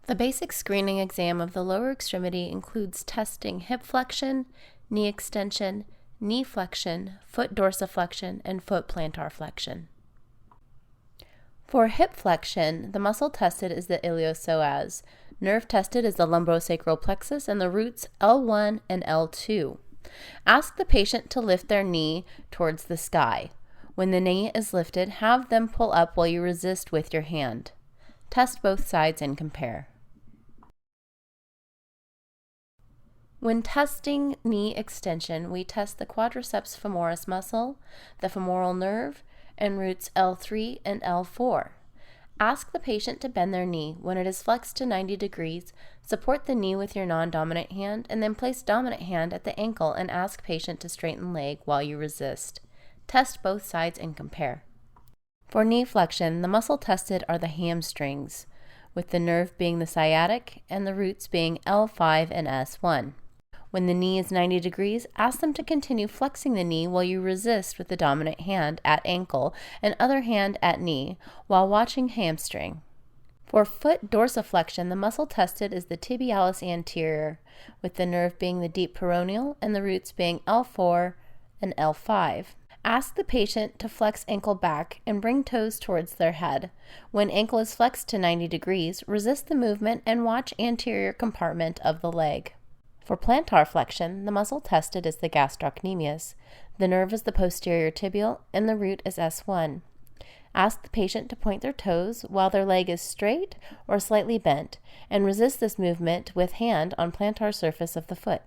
The basic screening exam of the lower extremity includes testing hip flexion, knee extension, knee flexion, foot dorsiflexion, and foot plantar flexion. For hip flexion, the muscle tested is the iliopsoas. Nerve tested is the lumbosacral plexus and the roots L1 and L2. Ask the patient to lift their knee towards the sky. When the knee is lifted, have them pull up while you resist with your hand. Test both sides and compare. When testing knee extension, we test the quadriceps femoris muscle, the femoral nerve, and roots L3 and L4. Ask the patient to bend their knee. When it is flexed to 90 degrees, support the knee with your non-dominant hand and then place dominant hand at the ankle and ask patient to straighten leg while you resist. Test both sides and compare. For knee flexion, the muscle tested are the hamstrings, with the nerve being the sciatic and the roots being L5 and S1. When the knee is 90 degrees, ask them to continue flexing the knee while you resist with the dominant hand at ankle and other hand at knee while watching hamstring. For foot dorsiflexion, the muscle tested is the tibialis anterior, with the nerve being the deep peroneal and the roots being L4 and L5. Ask the patient to flex ankle back and bring toes towards their head. When ankle is flexed to 90 degrees, resist the movement and watch anterior compartment of the leg. For plantar flexion, the muscle tested is the gastrocnemius. The nerve is the posterior tibial and the root is S1. Ask the patient to point their toes while their leg is straight or slightly bent and resist this movement with hand on plantar surface of the foot.